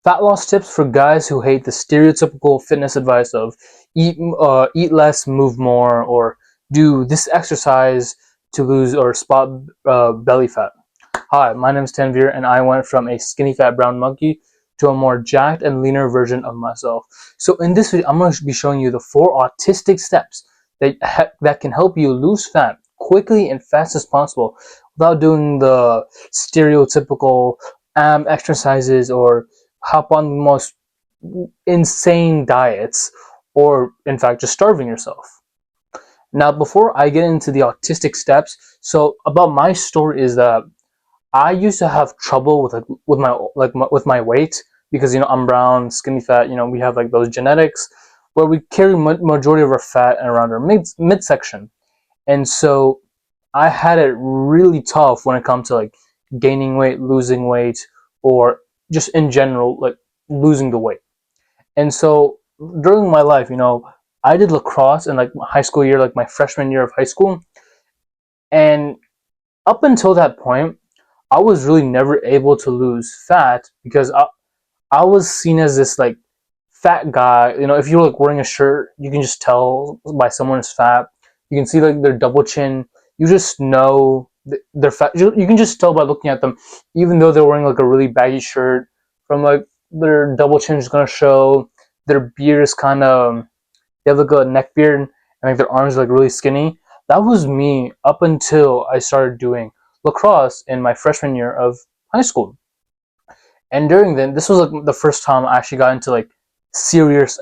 Fat loss tips for guys who hate the stereotypical fitness advice of eat less, move more, or do this exercise to lose or spot belly fat. Hi, my name is Tanvir, and I went from a skinny fat brown monkey to a more jacked and leaner version of myself. So in this video, I'm going to be showing you the 4 autistic steps that can help you lose fat quickly and fast as possible without doing the stereotypical exercises or hop on the most insane diets, or in fact just starving yourself. Now, before I get into the autistic steps, so about my story is that I used to have trouble with my weight because I'm brown, skinny fat. We have like those genetics where we carry majority of our fat around our midsection, and so I had it really tough when it comes to like gaining weight, losing weight, or just in general like losing the weight. And so during my life, I did lacrosse in like my high school year, like my freshman year of high school, and up until that point, I was really never able to lose fat because I was seen as this like fat guy. If you're like wearing a shirt, you can just tell by someone is fat. You can see like their double chin. You just know they're fat. You can just tell by looking at them, even though they're wearing like a really baggy shirt. From like their double chin is gonna show. Their beard is kind of, they have like a neck beard, and like their arms are like really skinny. That was me up until I started doing lacrosse in my freshman year of high school. And during then, this was like the first time I actually got into like serious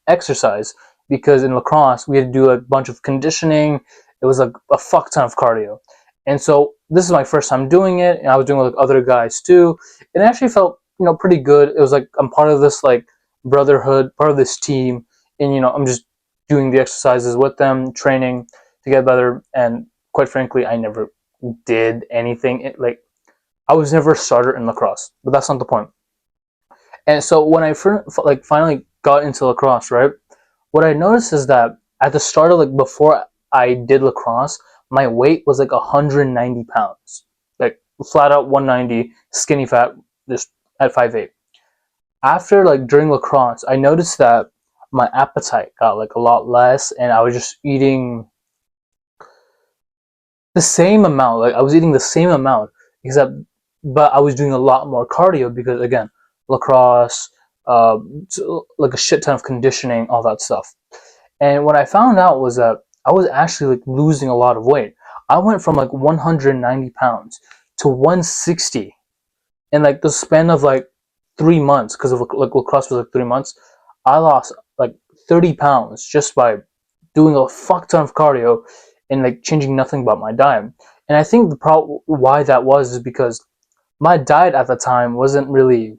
exercise, because in lacrosse we had to do a bunch of conditioning. It was like a fuck ton of cardio, and so this is my first time doing it, and I was doing it with like other guys too. It actually felt pretty good. It was like I'm part of this like brotherhood, part of this team, and I'm just doing the exercises with them, training to get better. And quite frankly, I never did anything like I was never a starter in lacrosse, but that's not the point. And so when I finally got into lacrosse, right, what I noticed is that at the start of like before I did lacrosse, my weight was like 190 pounds, like flat out 190, skinny fat, just at 5'8". After like during lacrosse, I noticed that my appetite got like a lot less, and I was just eating the same amount. Like I was eating the same amount, except but I was doing a lot more cardio because again, lacrosse, uh, like a shit ton of conditioning, all that stuff. And what I found out was that I was actually like losing a lot of weight. I went from like 190 pounds to 160 in like the span of like 3 months, because of like lacrosse was like 3 months. I lost like 30 pounds just by doing a fuck ton of cardio and like changing nothing but my diet. And I think the problem why that was is because my diet at the time wasn't really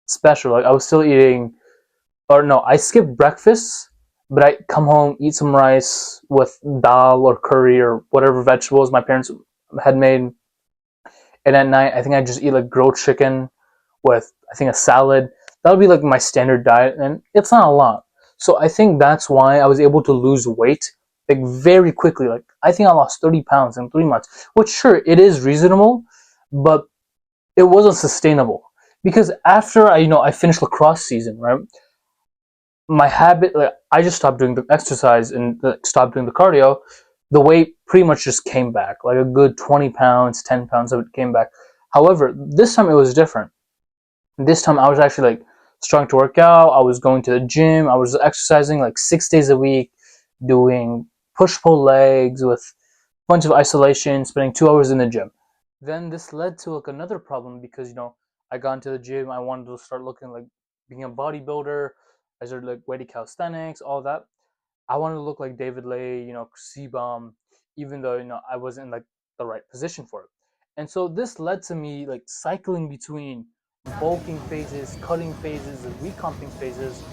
special. Like I was still eating, or no, I skipped breakfast, but I come home, eat some rice with dal or curry or whatever vegetables my parents had made. And at night, I think I just eat like grilled chicken with, I think, a salad. That would be like my standard diet, and it's not a lot. So I think that's why I was able to lose weight like very quickly. Like I think I lost 30 pounds in 3 months, which sure it is reasonable, but it wasn't sustainable. Because after I finished lacrosse season, right? My habit, like I just stopped doing the exercise and stopped doing the cardio. The weight pretty much just came back, like a good 20 pounds, 10 pounds of it came back. However, this time it was different. This time I was actually like starting to work out. I was going to the gym. I was exercising like 6 days a week, doing push pull legs with a bunch of isolation, spending 2 hours in the gym. Then this led to like another problem because I got into the gym. I wanted to start looking like being a bodybuilder. I started like weighted calisthenics, all that. I wanted to look like David Lay, C-Bomb, even though I wasn't in like the right position for it. And so this led to me like cycling between bulking phases, cutting phases, and recomping phases,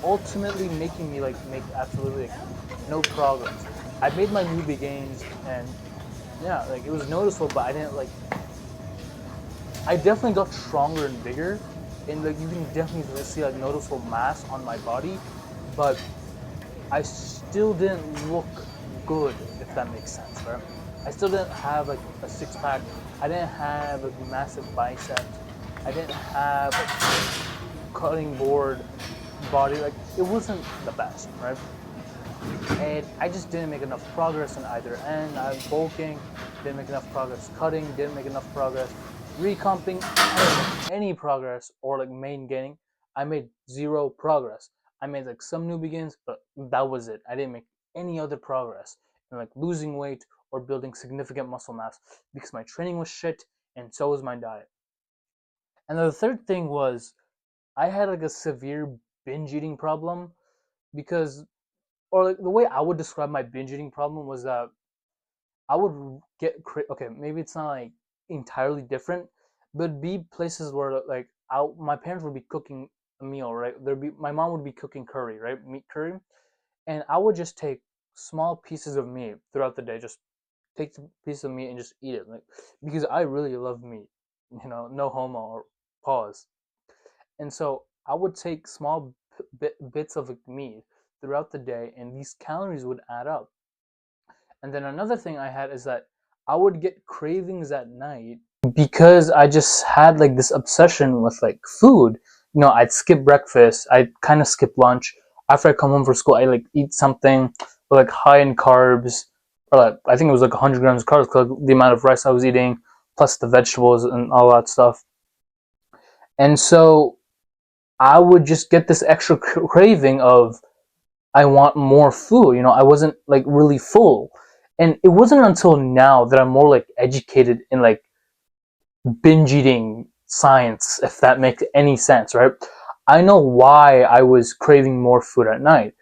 ultimately making me like make absolutely like, no progress. I made my newbie gains, and yeah, like it was noticeable, but I didn't like. I definitely got stronger and bigger, and like you can definitely see like noticeable mass on my body, but I still didn't look good, if that makes sense, right? I still didn't have like a six pack. I didn't have like massive biceps. I didn't have like cutting board body. Like, it wasn't the best, right? And I just didn't make enough progress on either end. I'm bulking, didn't make enough progress cutting, didn't make enough progress recomping, any progress, or like main gaining. I made zero progress. I made like some new begins, but that was it. I didn't make any other progress in like losing weight or building significant muscle mass because my training was shit and so was my diet. And the third thing was I had like a severe binge eating problem because, or like the way I would describe my binge eating problem was that I would get okay, maybe it's not like entirely different, but it'd be places where like my parents would be cooking a meal, right? There'd be my mom would be cooking curry, right? Meat curry, and I would just take small pieces of meat throughout the day, just take the piece of meat and just eat it, like because I really love meat, no homo or pause. And so I would take small bits of meat throughout the day, and these calories would add up. And then another thing I had is that I would get cravings at night because I just had like this obsession with like food. I'd skip breakfast, I'd kind of skip lunch. After I come home from school, I like eat something like high in carbs, or like I think it was like 100 grams of carbs, because the amount of rice I was eating, plus the vegetables and all that stuff. And so I would just get this extra craving of I want more food. I wasn't like really full. And it wasn't until now that I'm more like educated in like binge eating science, if that makes any sense, right? I know why I was craving more food at night,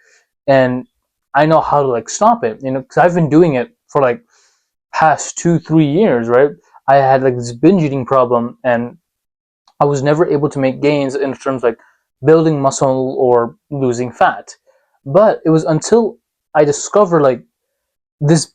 and I know how to like stop it, because I've been doing it for like past 2-3 years, right? I had like this binge eating problem, and I was never able to make gains in terms like building muscle or losing fat. But it was until I discovered like this.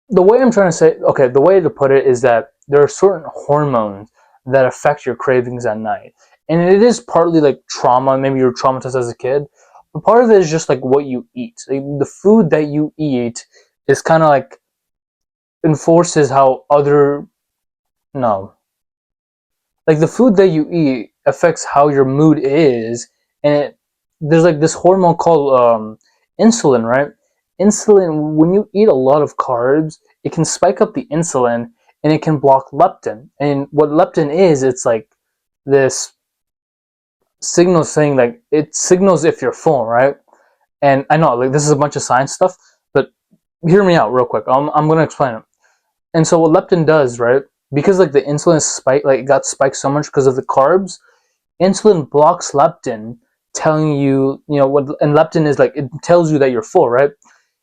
The way I'm trying to say, okay, the way to put it is that there are certain hormones that affect your cravings at night. And it is partly like trauma, maybe you're traumatized as a kid, but part of it is just like what you eat. Like, the food that you eat is kind of like enforces how other, no, like the food that you eat affects how your mood is, and there's like this hormone called insulin, right? Insulin, when you eat a lot of carbs, it can spike up the insulin and it can block leptin. And what leptin is, it's like this signal saying like it signals if you're full, right? And I know like this is a bunch of science stuff, but hear me out real quick. I'm gonna explain it. And so what leptin does, right? Because like the insulin spike, like it got spiked so much because of the carbs, insulin blocks leptin, telling you, what, and leptin is like, it tells you that you're full, right?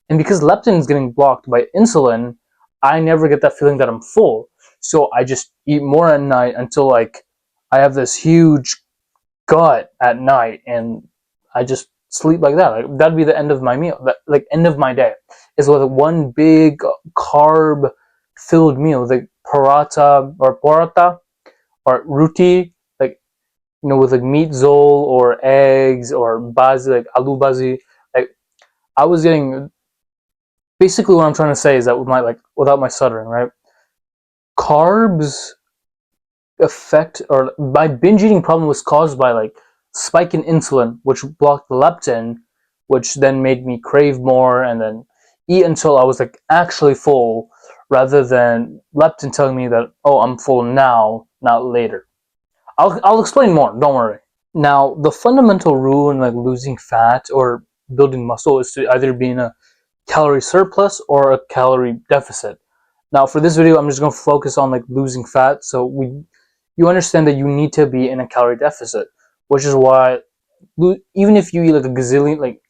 And because leptin is getting blocked by insulin, I never get that feeling that I'm full. So I just eat more at night until like I have this huge gut at night, and I just sleep like that. Like, that'd be the end of my meal, like end of my day, is with one big carb filled meal, like paratha or ruti, like with like meat zol or eggs or bazi, like aloo bazi. Like, I was getting, basically what I'm trying to say is that with my like without my stuttering, right? Carbs affect, or my binge eating problem was caused by like spike in insulin, which blocked the leptin, which then made me crave more and then eat until I was like actually full, rather than leptin telling me that, oh, I'm full now, not later. I'll explain more. Don't worry. Now, the fundamental rule in like losing fat or building muscle is to either be in a calorie surplus or a calorie deficit. Now, for this video, I'm just going to focus on like losing fat, so you understand that you need to be in a calorie deficit, which is why even if you eat like a gazillion, like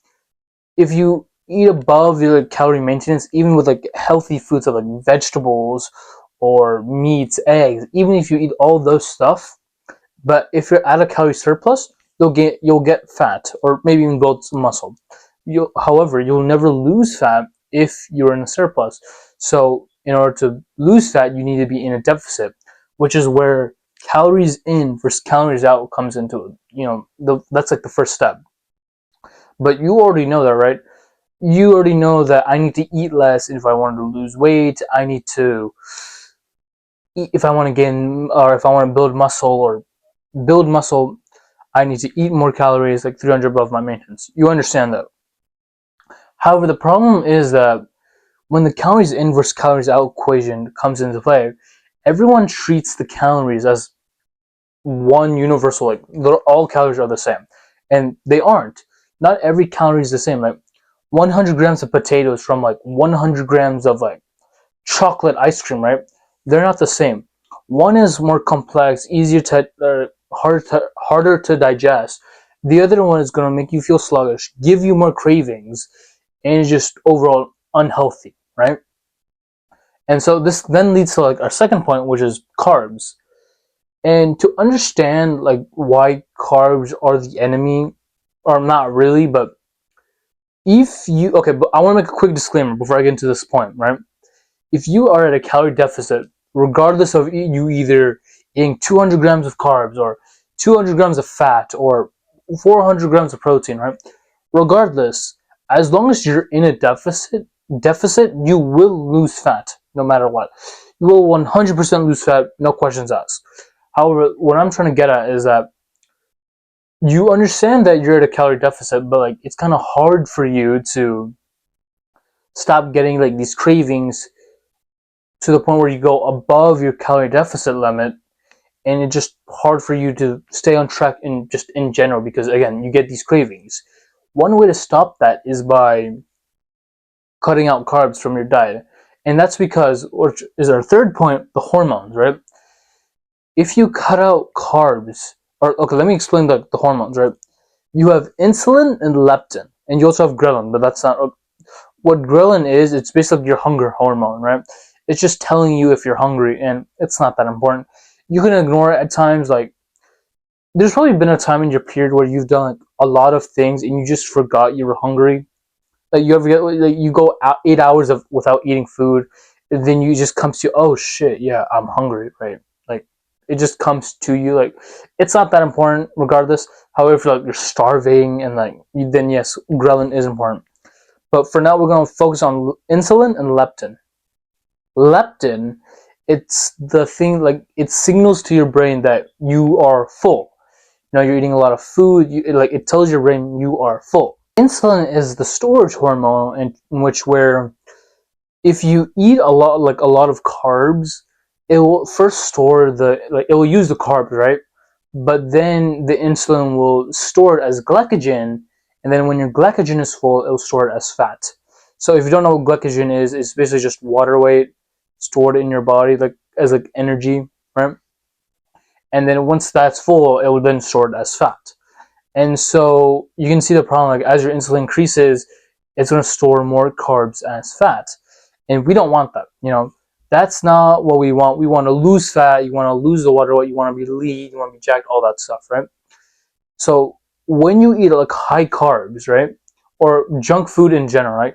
if you eat above your like, calorie maintenance, even with like healthy foods of like vegetables or meats, eggs, even if you eat all those stuff, but if you're at a calorie surplus, you'll get fat or maybe even build some muscle. However, you'll never lose fat if you're in a surplus. So in order to lose fat, you need to be in a deficit, which is where calories in versus calories out comes into it. That's like the first step. But you already know that, right? You already know that I need to eat less if I wanted to lose weight. I need to if I want to gain, or if I want to build muscle, I need to eat more calories, like 300 above my maintenance. You understand that. However, the problem is that when the calories in versus calories out equation comes into play, everyone treats the calories as one universal, like all calories are the same, and they aren't. Not every calorie is the same. Like 100 grams of potatoes from like 100 grams of like chocolate ice cream, right? They're not the same. One is more complex, easier to harder to digest. The other one is going to make you feel sluggish, give you more cravings, and is just overall unhealthy, right? And so this then leads to like our second point, which is carbs. And to understand like why carbs are the enemy, or not really, but if you okay, but I want to make a quick disclaimer before I get into this point, right? If you are at a calorie deficit, regardless of you either eating 200 grams of carbs or 200 grams of fat or 400 grams of protein, right? Regardless, as long as you're in a deficit, you will lose fat no matter what. You will 100% lose fat, no questions asked. However, what I'm trying to get at is that you understand that you're at a calorie deficit, but like it's kind of hard for you to stop getting like these cravings to the point where you go above your calorie deficit limit, and it's just hard for you to stay on track in just in general, because again you get these cravings. One way to stop that is by cutting out carbs from your diet, and that's because, which is our third point, the hormones, right? If you cut out carbs, or okay, let me explain the hormones, right? You have insulin and leptin, and you also have ghrelin, but that's not what ghrelin is. It's basically your hunger hormone, right? It's just telling you if you're hungry, and it's not that important. You can ignore it at times. Like there's probably been a time in your period where you've done like a lot of things and you just forgot you were hungry. Like you ever get like you go out 8 hours of without eating food, and then you just comes to you, oh shit, yeah, I'm hungry, right? Like it just comes to you. Like it's not that important regardless. However, if like you're starving and like then yes, ghrelin is important. But for now, we're going to focus on insulin and leptin. Leptin, it's the thing, like it signals to your brain that you are full. You know, you're eating a lot of food. It tells your brain you are full. Insulin is the storage hormone in which where if you eat a lot of carbs, it will first store it will use the carbs, right? But then the insulin will store it as glycogen, and then when your glycogen is full, it will store it as fat. So if you don't know what glycogen is, it's basically just water weight stored in your body, like as like energy, right? And then once that's full, it will then store it as fat. And so you can see the problem, like as your insulin increases, it's going to store more carbs as fat. And we don't want that. You know, that's not what we want. We want to lose fat. You want to lose the water weight. You want to be lean. You want to be jacked, all that stuff, right? So when you eat like high carbs, right? Or junk food in general, right?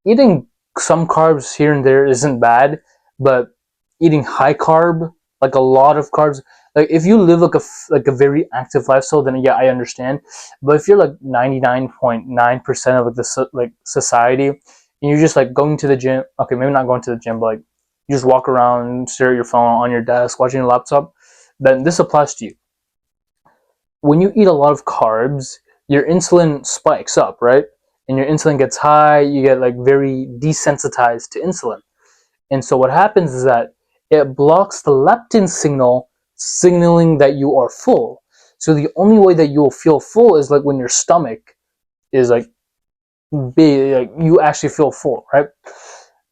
Eating some carbs here and there isn't bad, but eating high carb, like a lot of carbs, like if you live like a very active lifestyle, then yeah, I understand. But if you're like 99.9% of like the like society, and you're just like going to the gym, okay, maybe not going to the gym, but like you just walk around, stare at your phone on your desk, watching your laptop, then this applies to you. When you eat a lot of carbs, your insulin spikes up, right? And your insulin gets high, you get like very desensitized to insulin. And so what happens is that it blocks the leptin signal, signaling that you are full. So the only way that you will feel full is like when your stomach is like big, like you actually feel full, right?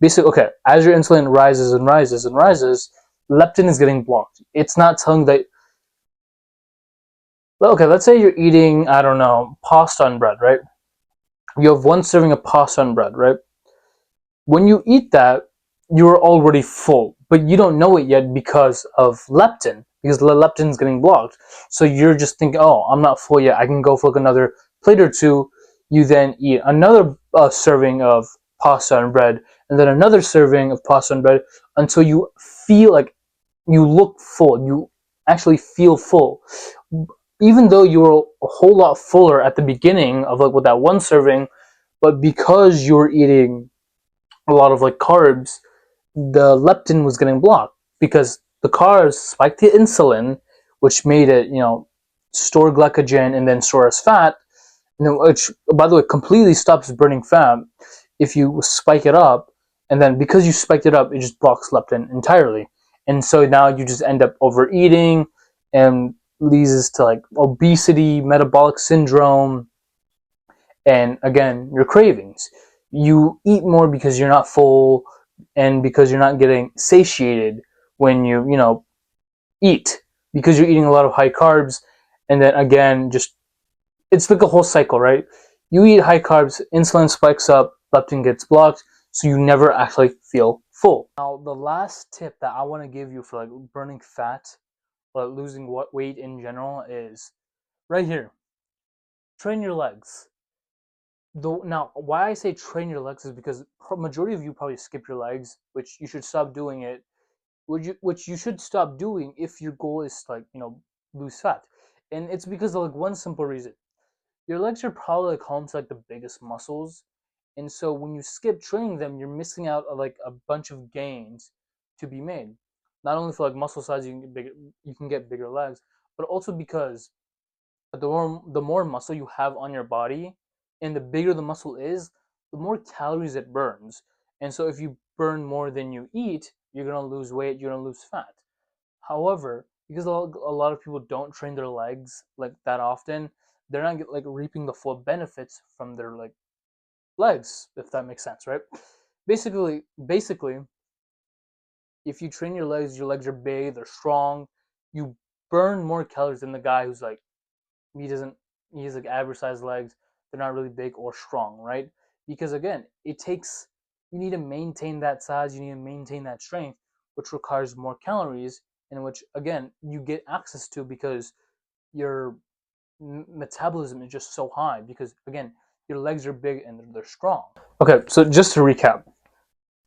Basically, okay, as your insulin rises and rises and rises, leptin is getting blocked. It's not telling that. Okay, let's say you're eating, I don't know, pasta and bread, right? You have one serving of pasta and bread, right? When you eat that, you're already full, but you don't know it yet because of leptin, because the leptin is getting blocked. So you're just thinking, oh, I'm not full yet. I can go for like another plate or two. You then eat another serving of pasta and bread, and then another serving of pasta and bread until you feel like you look full. You actually feel full, even though you were a whole lot fuller at the beginning of like with that one serving, but because you were eating a lot of like carbs, the leptin was getting blocked because the carbs spike the insulin, which made it, store glycogen and then store as fat, which, by the way, completely stops burning fat if you spike it up. And then because you spiked it up, it just blocks leptin entirely. And so now you just end up overeating and leads to like obesity, metabolic syndrome, and again, your cravings. You eat more because you're not full and because you're not getting satiated when you eat, because you're eating a lot of high carbs. And then again, just it's like a whole cycle, right? You eat high carbs, insulin spikes up, leptin gets blocked, so you never actually feel full. Now, the last tip that I want to give you for like burning fat or losing weight in general is right here. Train your legs. Though now, why I say train your legs is because majority of you probably skip your legs, which you should stop doing it. Which you should stop doing if your goal is to, like, lose fat. And it's because of like one simple reason. Your legs are probably like home to like the biggest muscles, and so when you skip training them, you're missing out on like a bunch of gains to be made. Not only for like muscle size, you can get bigger legs, but also because the more muscle you have on your body, and the bigger the muscle is, the more calories it burns. And so if you burn more than you eat, you're gonna lose weight, you're gonna lose fat. However, because a lot of people don't train their legs like that often, they're not like reaping the full benefits from their like legs, if that makes sense, right? Basically, if you train your legs are big, they're strong, you burn more calories than the guy who's like he doesn't he has like average sized legs, they're not really big or strong, right? Because again, you need to maintain that size, you need to maintain that strength, which requires more calories, and which again you get access to because your metabolism is just so high, because again your legs are big and they're strong. Okay, so just to recap,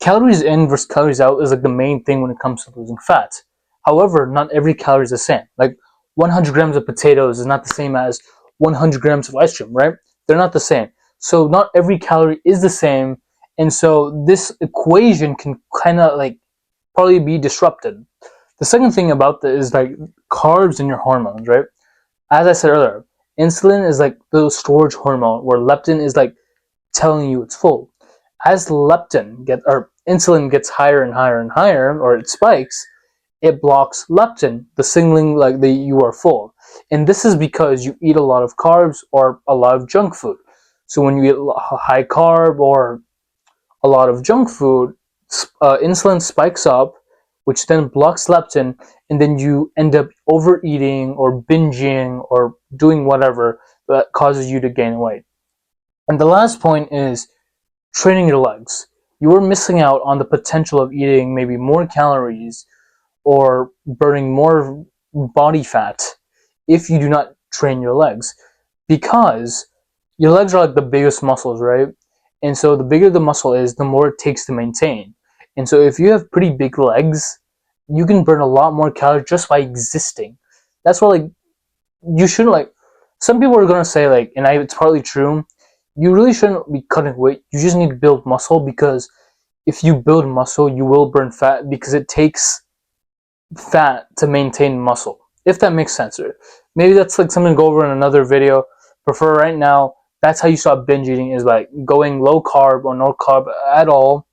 calories in versus calories out is like the main thing when it comes to losing fat. However, not every calorie is the same. Like 100 grams of potatoes is not the same as 100 grams of ice cream, right? They're not the same. So not every calorie is the same, and so this equation can kind of like probably be disrupted. The second thing about this is like carbs and your hormones, right? As I said earlier, insulin is like the storage hormone, where leptin is like telling you it's full. As insulin gets higher and higher and higher, or it spikes, it blocks leptin, the signaling like that you are full. And this is because you eat a lot of carbs or a lot of junk food. So when you eat high carb or a lot of junk food, insulin spikes up, which then blocks leptin, and then you end up overeating or binging or doing whatever that causes you to gain weight. And the last point is training your legs. You are missing out on the potential of eating maybe more calories or burning more body fat if you do not train your legs, because your legs are like the biggest muscles, right? And so the bigger the muscle is, the more it takes to maintain. And so if you have pretty big legs, you can burn a lot more calories just by existing. That's why like you shouldn't like some people are gonna say like, and it's partly true, you really shouldn't be cutting weight. You just need to build muscle, because if you build muscle, you will burn fat, because it takes fat to maintain muscle, if that makes sense. Or maybe that's like something to go over in another video, but for right now, that's how you stop binge eating, is by going low carb or no carb at all.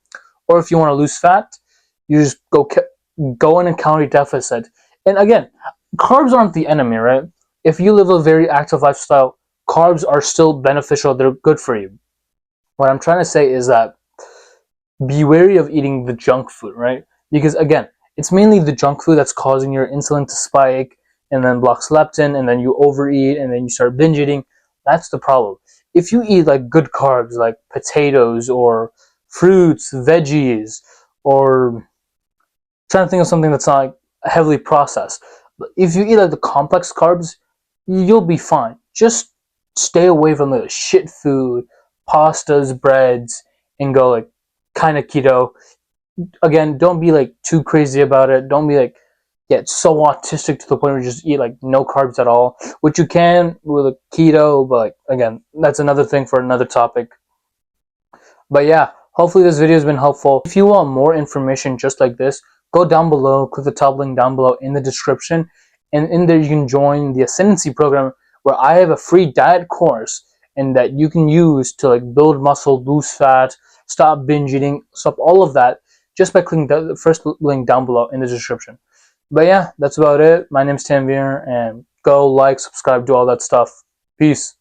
Or if you want to lose fat, you just go in a calorie deficit. And again, carbs aren't the enemy, right? If you live a very active lifestyle, carbs are still beneficial, they're good for you. What I'm trying to say is that be wary of eating the junk food, right? Because again, it's mainly the junk food that's causing your insulin to spike and then blocks leptin, and then you overeat and then you start binge eating. That's the problem. If you eat like good carbs like potatoes or fruits, veggies, or I'm trying to think of something that's not like heavily processed. But if you eat like the complex carbs, you'll be fine. Just stay away from the shit food, pastas, breads, and go like kind of keto. Again, don't be like too crazy about it. Don't be like get so autistic to the point where you just eat like no carbs at all, which you can with a keto, but like, again, that's another thing for another topic. But yeah, hopefully this video has been helpful. If you want more information just like this, go down below, click the top link down below in the description, and in there you can join the Ascendancy program, where I have a free diet course and that you can use to like build muscle, lose fat, stop binge eating, stop all of that, just by clicking the first link down below in the description. But yeah, that's about it. My name's Tanvir, and go like, subscribe, do all that stuff. Peace.